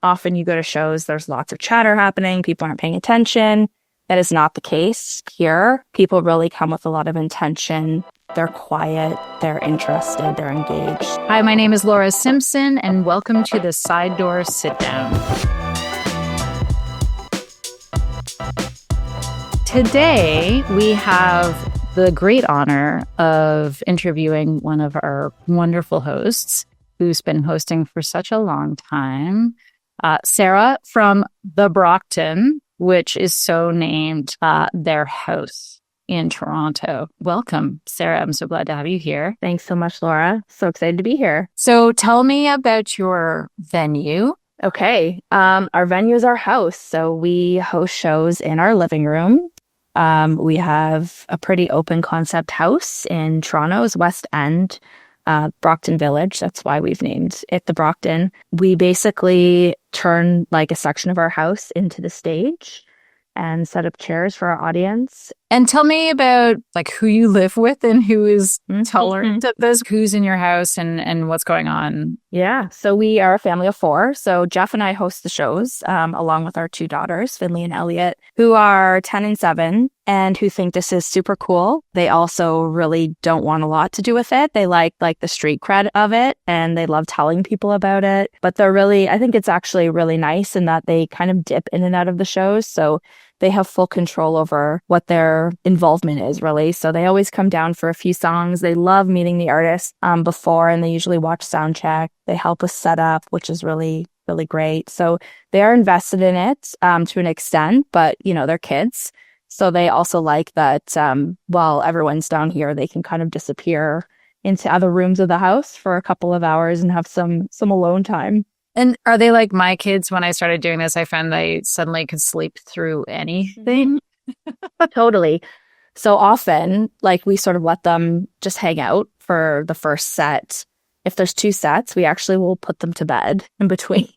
Often you go to shows, there's lots of chatter happening. People aren't paying attention. That is not the case here. People really come with a lot of intention. They're quiet, they're interested, they're engaged. Hi, my name is Laura Simpson, and welcome to the Side Door Sit-Down. Today, we have the great honor of interviewing one of our wonderful hosts who's been hosting for such a long time, Sara from the Brockton, which is so named their house in Toronto. Welcome, Sara. I'm so glad to have you here. Thanks so much, Laura. So excited to be here. So tell me about your venue. Okay. Our venue is our house. So we host shows in our living room. We have a pretty open concept house in Toronto's West End, Brockton Village. That's why we've named it the Brockton. We basically turn like a section of our house into the stage and set up chairs for our audience. And tell me about like who you live with and who is tolerant of this, who's in your house and what's going on. Yeah. So we are a family of four. So Geoff and I host the shows along with our two daughters, Finley and Elliot, who are 10 and 7 and who think this is super cool. They also really don't want a lot to do with it. They like the street cred of it and they love telling people about it. But they're really, I think it's actually really nice in that they kind of dip in and out of the shows. So they have full control over what their involvement is, really. So they always come down for a few songs. They love meeting the artists before, and they usually watch sound check. They help us set up, which is really, really great. So they are invested in it to an extent, but, you know, they're kids. So they also like that while everyone's down here, they can kind of disappear into other rooms of the house for a couple of hours and have some alone time. And are they like my kids? When I started doing this, I found they suddenly could sleep through anything. Totally. So often, like we sort of let them just hang out for the first set. If there's 2 sets, we actually will put them to bed in between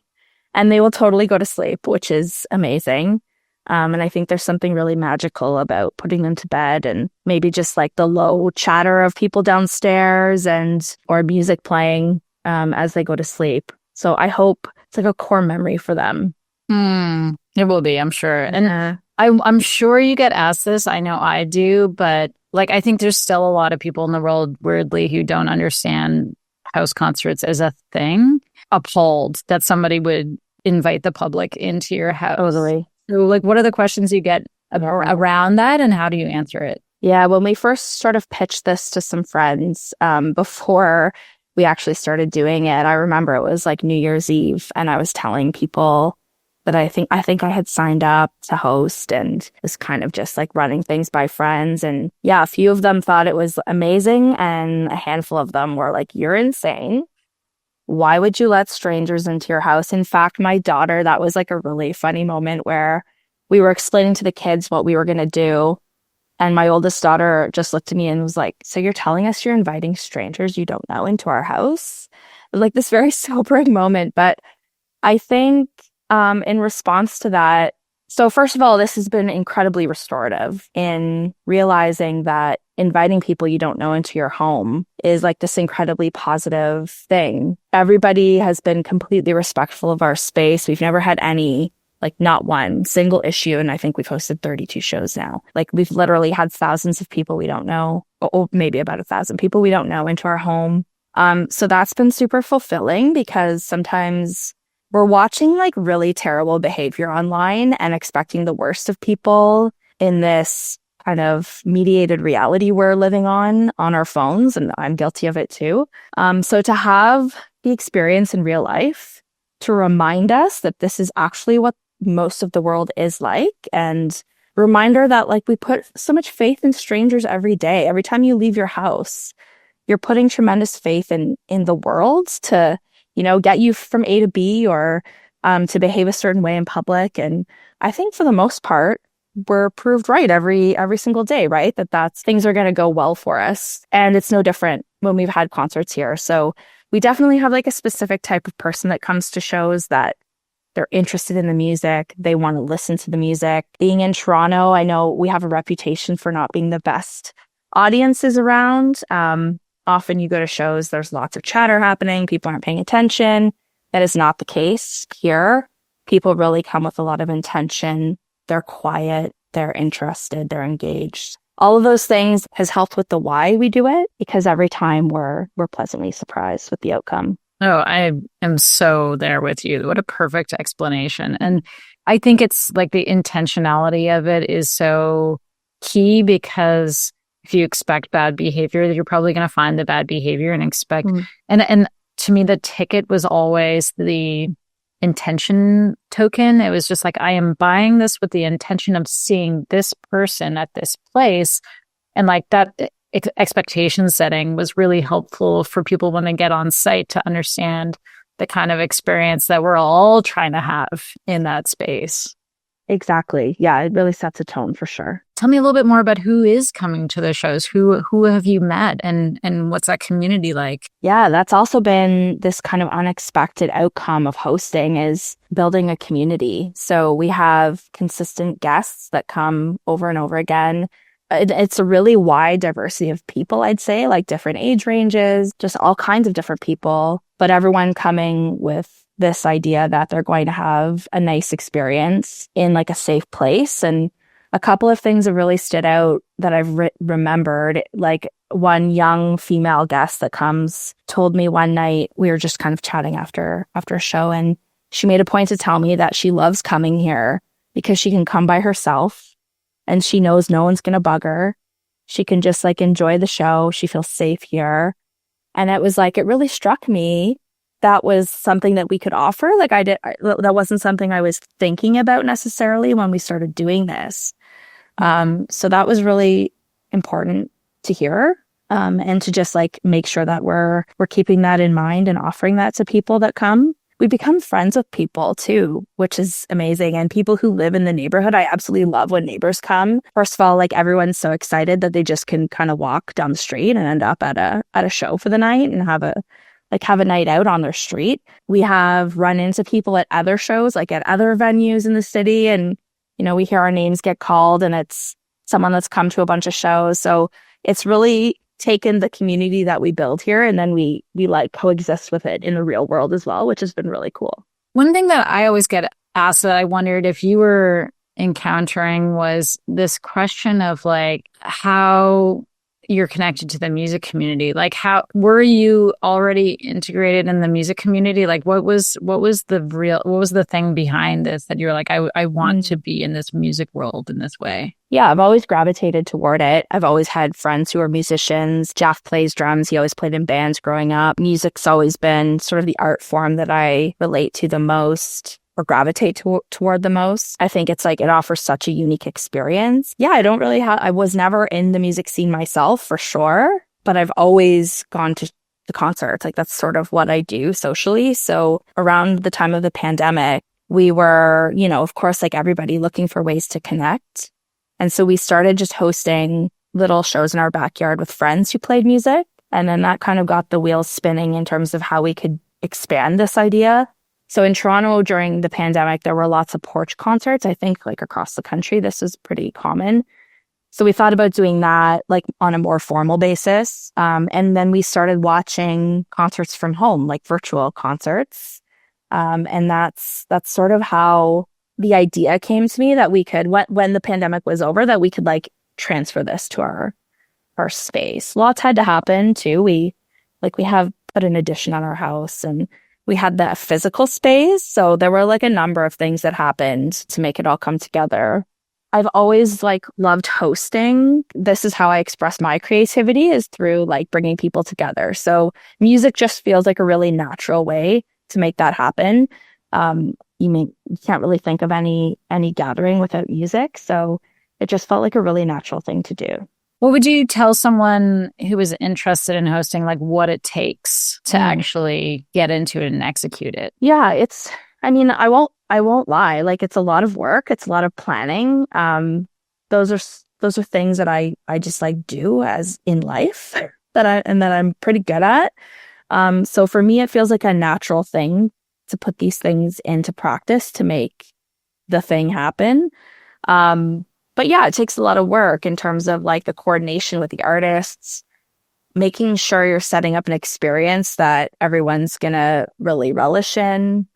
and they will totally go to sleep, which is amazing. And I think there's something really magical about putting them to bed and maybe just like the low chatter of people downstairs or music playing as they go to sleep. So I hope it's like a core memory for them. It will be, I'm sure. And I'm sure you get asked this. I know I do, but like I think there's still a lot of people in the world, weirdly, who don't understand house concerts as a thing. Appalled that somebody would invite the public into your house. Totally. So like, what are the questions you get around that and how do you answer it? Yeah, when we first sort of pitched this to some friends before we actually started doing it, I remember it was like New Year's Eve and I was telling people that I think I had signed up to host and was kind of just like running things by friends. And yeah, a few of them thought it was amazing and a handful of them were like, you're insane. Why would you let strangers into your house? In fact, my daughter, that was like a really funny moment where we were explaining to the kids what we were going to do. And my oldest daughter just looked at me and was like, so you're telling us you're inviting strangers you don't know into our house? Like this very sobering moment. But I think in response to that, so first of all, this has been incredibly restorative in realizing that inviting people you don't know into your home is like this incredibly positive thing. Everybody has been completely respectful of our space. We've never had any, like not one single issue. And I think we've hosted 32 shows now. Like we've literally had thousands of people we don't know, or maybe about 1,000 people we don't know into our home. So that's been super fulfilling because sometimes we're watching like really terrible behavior online and expecting the worst of people in this kind of mediated reality we're living on our phones. And I'm guilty of it too. So to have the experience in real life to remind us that this is actually what most of the world is like, and reminder that like we put so much faith in strangers every day. Every time you leave your house, you're putting tremendous faith in the world to, you know, get you from A to B or to behave a certain way in public. And I think for the most part, we're proved right every single day, right? That's things are going to go well for us. And it's no different when we've had concerts here. So we definitely have like a specific type of person that comes to shows that they're interested in the music. They want to listen to the music. Being in Toronto, I know we have a reputation for not being the best audiences around. Often you go to shows, there's lots of chatter happening. People aren't paying attention. That is not the case here. People really come with a lot of intention. They're quiet, they're interested, they're engaged. All of those things has helped with the why we do it, because every time we're pleasantly surprised with the outcome. Oh, I am so there with you. What a perfect explanation. And I think it's like the intentionality of it is so key, because if you expect bad behavior, you're probably going to find the bad behavior and expect. And to me, the ticket was always the intention token. It was just like, I am buying this with the intention of seeing this person at this place. And like that expectation setting was really helpful for people when they get on site to understand the kind of experience that we're all trying to have in that space. Exactly. Yeah, it really sets a tone for sure. Tell me a little bit more about who is coming to the shows. Who have you met, and what's that community like? Yeah, that's also been this kind of unexpected outcome of hosting, is building a community. So we have consistent guests that come over and over again. It's a really wide diversity of people, I'd say, like different age ranges, just all kinds of different people, but everyone coming with this idea that they're going to have a nice experience in like a safe place. And a couple of things that really stood out that I've remembered, like one young female guest that comes told me one night, we were just kind of chatting after a show, and she made a point to tell me that she loves coming here because she can come by herself and she knows no one's going to bug her. She can just like enjoy the show. She feels safe here. And it was like, it really struck me that was something that we could offer. Like that wasn't something I was thinking about necessarily when we started doing this. So that was really important to hear, and to just like make sure that we're keeping that in mind and offering that to people that come. We become friends with people too, which is amazing. And people who live in the neighborhood, I absolutely love when neighbors come. First of all, like everyone's so excited that they just can kind of walk down the street and end up at a show for the night and have a night out on their street. We have run into people at other shows, like at other venues in the city. And, you know, we hear our names get called and it's someone that's come to a bunch of shows. So it's really taken the community that we build here, and then we like coexist with it in the real world as well, which has been really cool. One thing that I always get asked that I wondered if you were encountering was this question of like how you're connected to the music community. Like, how were you already integrated in the music community? Like, what was the thing behind this that you're like, I want to be in this music world in this way? Yeah, I've always gravitated toward it. I've always had friends who are musicians. Geoff plays drums. He always played in bands growing up. Music's always been sort of the art form that I relate to the most, or gravitate toward the most. I think it's like it offers such a unique experience. Yeah, I was never in the music scene myself for sure, but I've always gone to the concerts. Like that's sort of what I do socially. So around the time of the pandemic, we were, you know, of course, like everybody looking for ways to connect. And so we started just hosting little shows in our backyard with friends who played music. And then that kind of got the wheels spinning in terms of how we could expand this idea. So in Toronto during the pandemic, there were lots of porch concerts. I think like across the country, this is pretty common. So we thought about doing that like on a more formal basis. And then we started watching concerts from home, like virtual concerts. And that's sort of how the idea came to me that we could, when the pandemic was over, that we could like transfer this to our space. Lots had to happen too. We have put an addition on our house and we had that physical space. So there were like a number of things that happened to make it all come together. I've always like loved hosting. This is how I express my creativity, is through like bringing people together. So music just feels like a really natural way to make that happen. You can't really think of any gathering without music. So it just felt like a really natural thing to do. What would you tell someone who is interested in hosting, like what it takes to actually get into it and execute it? Yeah, I won't lie. Like it's a lot of work. It's a lot of planning. Those are things that I just like do as in life that I'm pretty good at. So for me, it feels like a natural thing to put these things into practice to make the thing happen. But yeah, it takes a lot of work in terms of like the coordination with the artists, making sure you're setting up an experience that everyone's going to really relish in.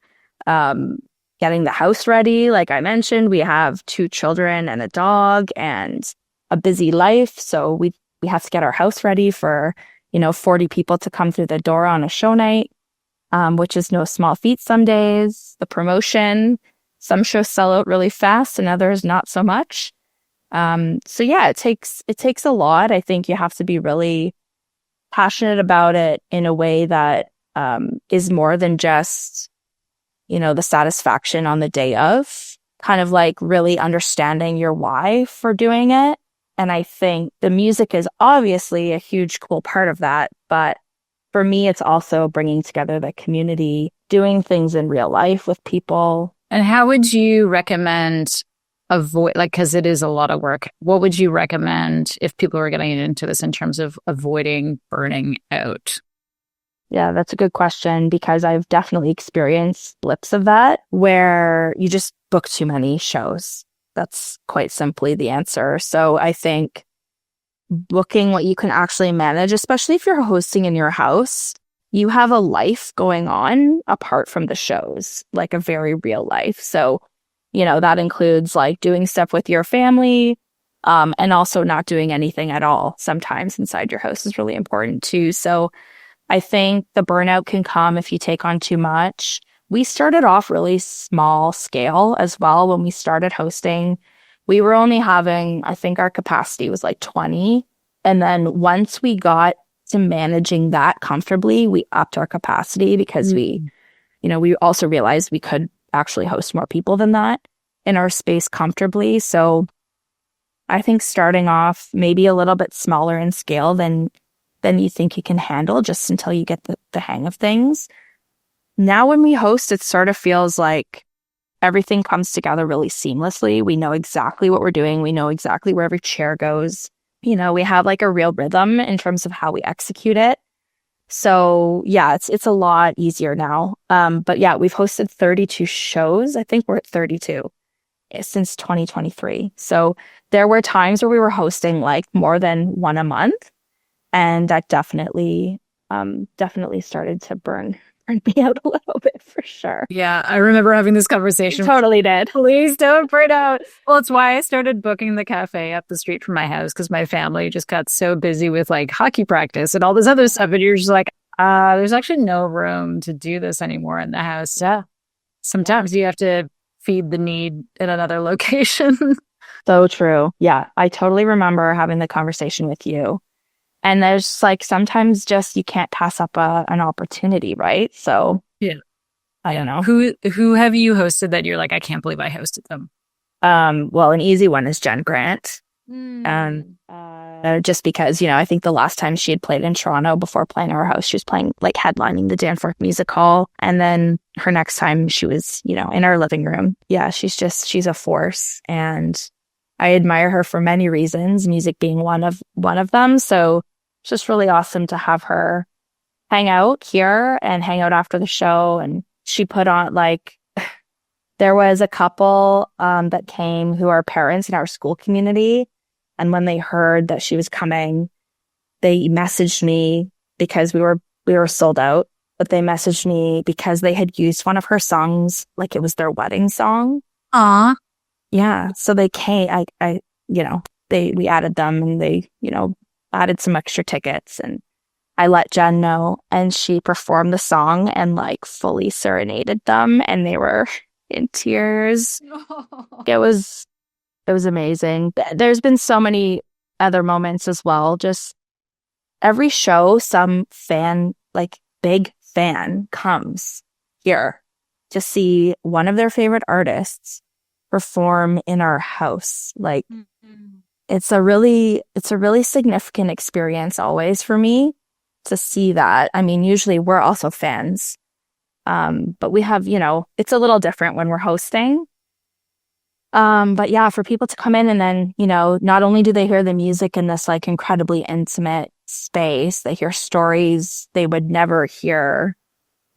getting the house ready. Like I mentioned, we have 2 children and a dog and a busy life. So we have to get our house ready for, 40 people to come through the door on a show night, which is no small feat some days. The promotion, some shows sell out really fast and others not so much. So yeah, it takes a lot. I think you have to be really passionate about it in a way that is more than just, the satisfaction on the day of, kind of like really understanding your why for doing it. And I think the music is obviously a huge, cool part of that. But for me, it's also bringing together the community, doing things in real life with people. And how would you recommend because it is a lot of work, what would you recommend if people are getting into this in terms of avoiding burning out? Yeah, that's a good question because I've definitely experienced blips of that where you just book too many shows. That's quite simply the answer. So I think booking what you can actually manage, especially if you're hosting in your house, you have a life going on apart from the shows, like a very real life. So, that includes like doing stuff with your family, and also not doing anything at all. Sometimes inside your house is really important too. So I think the burnout can come if you take on too much. We started off really small scale as well. When we started hosting, we were only having, I think our capacity was like 20. And then once we got to managing that comfortably, we upped our capacity because we also realized we could actually host more people than that in our space comfortably. So I think starting off maybe a little bit smaller in scale than you think you can handle just until you get the hang of things. Now when we host, it sort of feels like everything comes together really seamlessly. We know exactly what we're doing. We know exactly where every chair goes. We have like a real rhythm in terms of how we execute it. So yeah, it's a lot easier now. But yeah, we've hosted 32 shows. I think we're at 32 since 2023. So there were times where we were hosting like more than one a month. And that definitely started to burn me out a little bit for sure. Yeah, I remember having this conversation. You totally did. Please don't burn out. Well, it's why I started booking the cafe up the street from my house because my family just got so busy with like hockey practice and all this other stuff. And you're just like, there's actually no room to do this anymore in the house. Yeah. Sometimes you have to feed the need in another location. So true. Yeah, I totally remember having the conversation with you. And there's like sometimes just you can't pass up an opportunity, right? So yeah, I don't know. Who have you hosted that you're like, I can't believe I hosted them? Well, an easy one is Jen Grant. Just because, I think the last time she had played in Toronto before playing our house, she was playing like headlining the Danforth Music Hall. And then her next time she was, in our living room. Yeah, she's a force. And I admire her for many reasons, music being one of them. So it's just really awesome to have her hang out here and hang out after the show. And she put on like, there was a couple that came who are parents in our school community. And when they heard that she was coming, they messaged me because we were sold out, but they messaged me because they had used one of her songs, like it was their wedding song. Aw. Yeah. So they came, we added them and they, added some extra tickets and I let Jen know and she performed the song and like fully serenaded them and they were in tears. It was amazing. There's been so many other moments as well. Just every show, some fan, like big fan comes here to see one of their favorite artists perform in our house. Like it's a really significant experience always for me to see that. I mean, usually we're also fans. But we have, it's a little different when we're hosting. But yeah, for people to come in and then, not only do they hear the music in this like incredibly intimate space, they hear stories they would never hear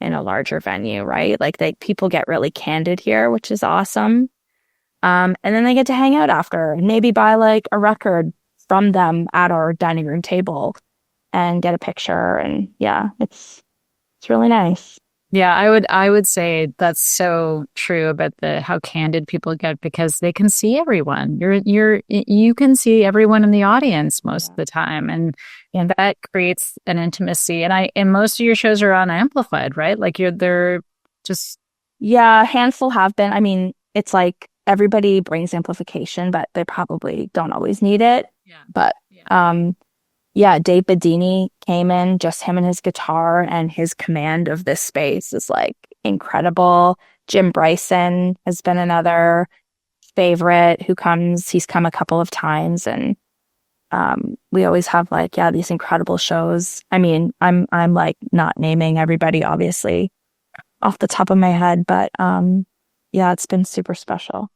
in a larger venue, right? Like people get really candid here, which is awesome. And then they get to hang out after and maybe buy like a record from them at our dining room table and get a picture. And yeah, it's really nice. Yeah, I would say that's so true about the how candid people get because they can see everyone. You can see everyone in the audience most of Yeah. the time, and that creates an intimacy. And most of your shows are unamplified, right? Like they're just Yeah, a handful have been. I mean, it's like everybody brings amplification, but they probably don't always need it. yeah, But yeah. um yeah, Dave Bedini came in, just him and his guitar, and his command of this space is like incredible. Jim Bryson has been another favorite who comes. He's come a couple of times, and we always have like, yeah, these incredible shows. I mean, I'm like not naming everybody obviously off the top of my head, but yeah, it's been super special.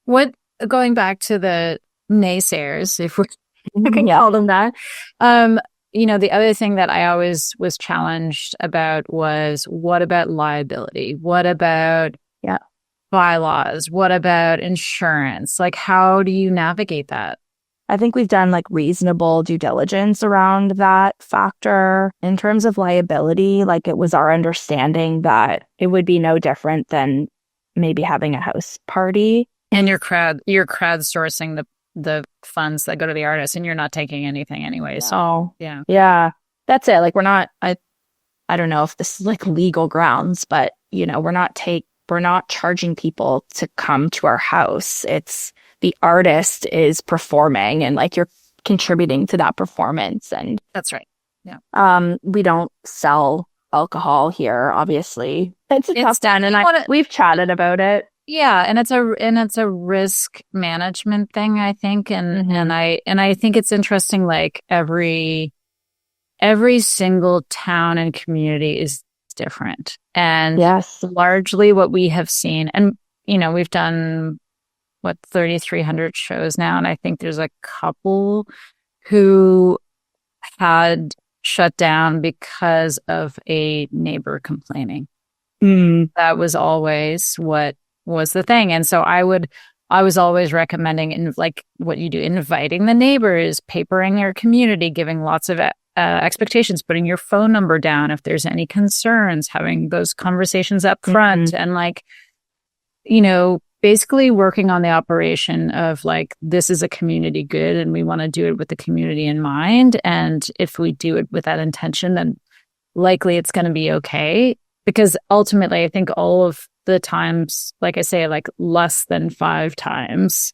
What going back to the naysayers, if we can Yeah. call them that. Um, the other thing that I always was challenged about was what about liability? What about Yeah. bylaws? What about insurance? Like, how do you navigate that? I think we've done like reasonable due diligence around that factor. In terms of liability, like it was our understanding that it would be no different than maybe having a house party. And you're crowdsourcing the funds that go to the artist, and you're not taking anything anyway. So So, yeah, yeah, that's it. Like I don't know if this is like legal grounds, but we're not charging people to come to our house. It's the artist is performing and like you're contributing to that performance. And that's right. Yeah, we don't sell alcohol here, obviously. It's a tough done, and we've chatted about it. yeah, and it's a risk management thing, I think, and I think it's interesting. Like every single town and community is different, and Yes. largely what we have seen, and we've done what 3,300 shows now, and I think there's a couple who had shut down because of a neighbor complaining. That was always what was the thing. And so I was always recommending like what you do, inviting the neighbors, papering your community, giving lots of expectations, putting your phone number down if there's any concerns, having those conversations up front, and like, basically working on the operation of like, this is a community good and we want to do it with the community in mind. And if we do it with that intention, then likely it's going to be okay. Because ultimately, I think all of the times, like I say, like less than 5 times,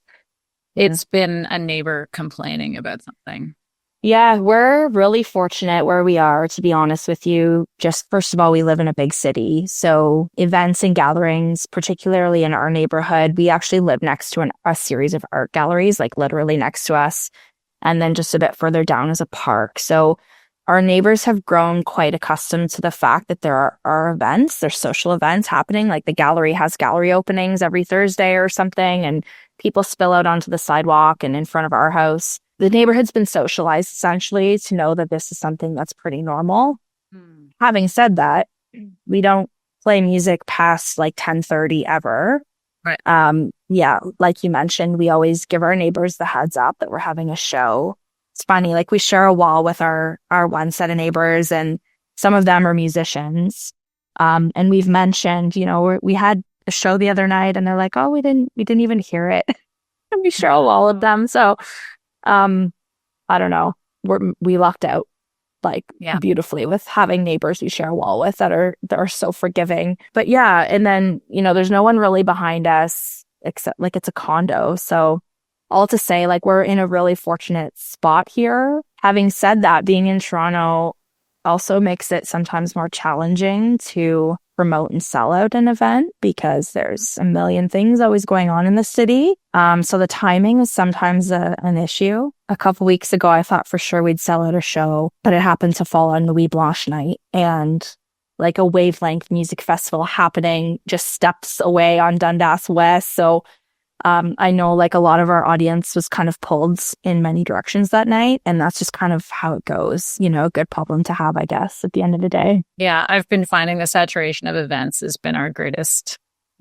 it's been a neighbor complaining about something. Yeah, we're really fortunate where we are, to be honest with you. Just first of all, we live in a big city. So events and gatherings, particularly in our neighborhood, we actually live next to a series of art galleries, like literally next to us. And then just a bit further down is a park. So our neighbors have grown quite accustomed to the fact that there are events, there's social events happening. Like the gallery has gallery openings every Thursday or something, and people spill out onto the sidewalk and in front of our house. The neighborhood's been socialized essentially to know that this is something that's pretty normal. Having said that, we don't play music past like 10:30 ever. Right. Yeah, like you mentioned, we always give our neighbors the heads up that we're having a show. It's funny, like we share a wall with our one set of neighbors, and some of them are musicians. And we've mentioned, we had a show the other night, and they're like, "Oh, we didn't even hear it." And we share a wall of them, so. I don't know. We lucked out like beautifully with having neighbors we share a wall with that are so forgiving. But yeah, and then, there's no one really behind us except like it's a condo. So all to say, like we're in a really fortunate spot here. Having said that, being in Toronto also makes it sometimes more challenging to promote and sell out an event because there's a million things always going on in the city. So the timing is sometimes an issue. A couple weeks ago, I thought for sure we'd sell out a show, but it happened to fall on Louis Blanche night, and like a Wavelength music festival happening just steps away on Dundas West. So I know like a lot of our audience was kind of pulled in many directions that night, and that's just kind of how it goes. A good problem to have, I guess, at the end of the day. Yeah, I've been finding the saturation of events has been our greatest.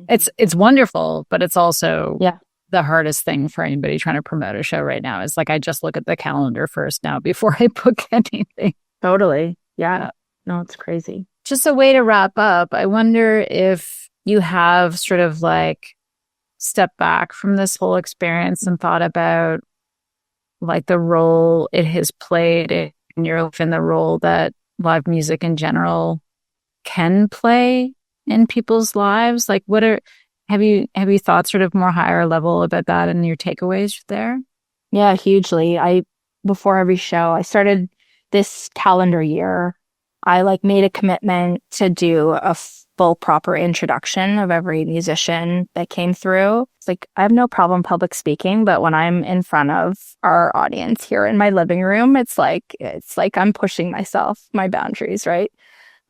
It's wonderful, but it's also the hardest thing for anybody trying to promote a show right now. Is like I just look at the calendar first now before I book anything. Totally. Yeah. No, it's crazy. just a way to wrap up, I wonder if you have sort of like stepped back from this whole experience and thought about like the role it has played in your life and the role that live music in general can play in people's lives. Like have you thought sort of more higher level about that and your takeaways there? Yeah, hugely. Before every show, I started this calendar year, I like made a commitment to do a full proper introduction of every musician that came through. It's like, I have no problem public speaking, but when I'm in front of our audience here in my living room, it's like I'm pushing my boundaries, right?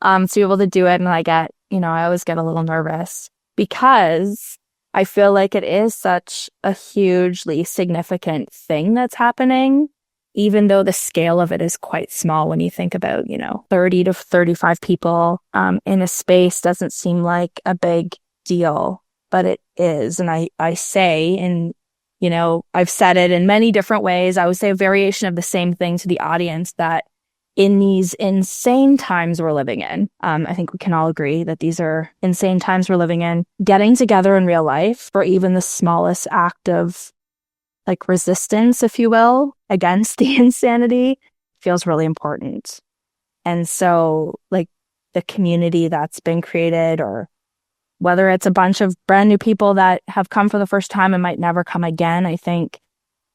To be able to do it. And I always get a little nervous because I feel like it is such a hugely significant thing that's happening, even though the scale of it is quite small when you think about, 30 to 35 people in a space doesn't seem like a big deal, but it is. And I say, and, I've said it in many different ways. I would say a variation of the same thing to the audience, that in these insane times we're living in, I think we can all agree that these are insane times we're living in. Getting together in real life for even the smallest act of like resistance, if you will, against the insanity feels really important. And so like the community that's been created, or whether it's a bunch of brand new people that have come for the first time and might never come again, I think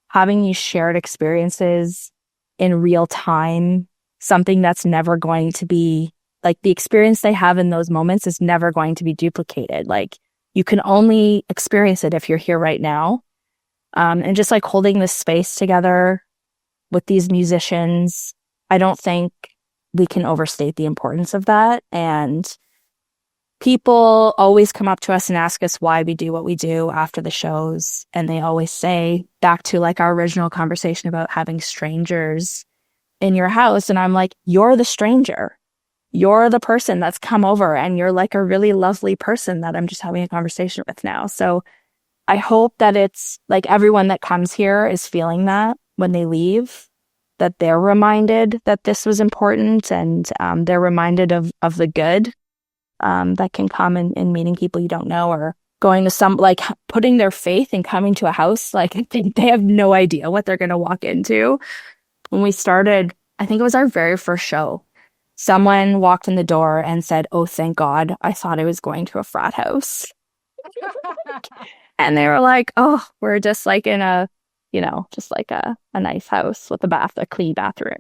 having these shared experiences in real time, something that's never going to be like the experience they have in those moments is never going to be duplicated. Like you can only experience it if you're here right now. And just like holding this space together with these musicians, I don't think we can overstate the importance of that. And people always come up to us and ask us why we do what we do after the shows. And they always say, back to like our original conversation about having strangers in your house. And I'm like, you're the stranger. You're the person that's come over, and you're like a really lovely person that I'm just having a conversation with now. So I hope that it's like everyone that comes here is feeling that when they leave, that they're reminded that this was important, and they're reminded of the good that can come in meeting people you don't know, or going to some, like putting their faith in coming to a house. Like they have no idea what they're going to walk into. When we started, I think it was our very first show, someone walked in the door and said, "Oh, thank God, I thought I was going to a frat house." And they were like, "Oh, we're just like in just like a nice house with a clean bathroom."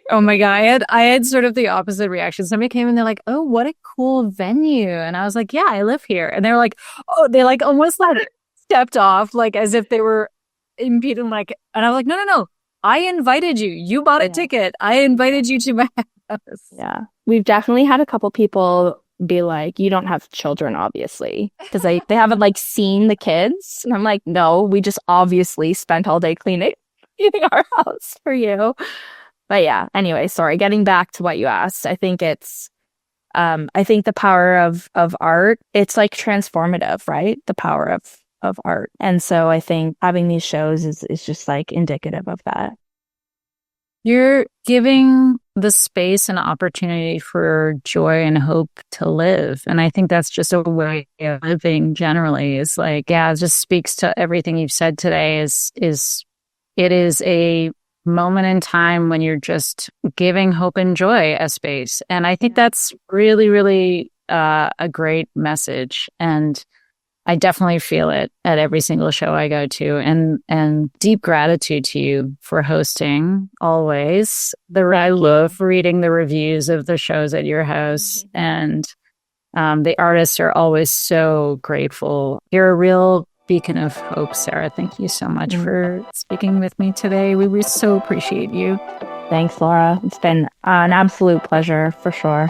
Oh my God. I had sort of the opposite reaction. Somebody came and they're like, "Oh, what a cool venue." And I was like, "Yeah, I live here." And they were like, "Oh," they like almost like stepped off, like as if they were impeding, like, and I was like, "No, no, no. I invited you. You bought a ticket. I invited you to my house." Yeah. We've definitely had a couple people be like, "You don't have children, obviously," because they haven't like seen the kids. And I'm like, "No, we just obviously spent all day cleaning our house for you." But yeah, anyway, sorry, getting back to what you asked, I think I think the power of art, it's like transformative, right? The power of art. And so I think having these shows is just like indicative of that. You're giving the space and opportunity for joy and hope to live. And I think that's just a way of living generally. Is like, yeah, it just speaks to everything you've said today is it is a moment in time when you're just giving hope and joy a space. And I think that's really, really a great message. And I definitely feel it at every single show I go to, and deep gratitude to you for hosting always. I love reading the reviews of the shows at your house, and the artists are always so grateful. You're a real beacon of hope, Sara. Thank you so much for speaking with me today. We so appreciate you. Thanks, Laura. It's been an absolute pleasure for sure.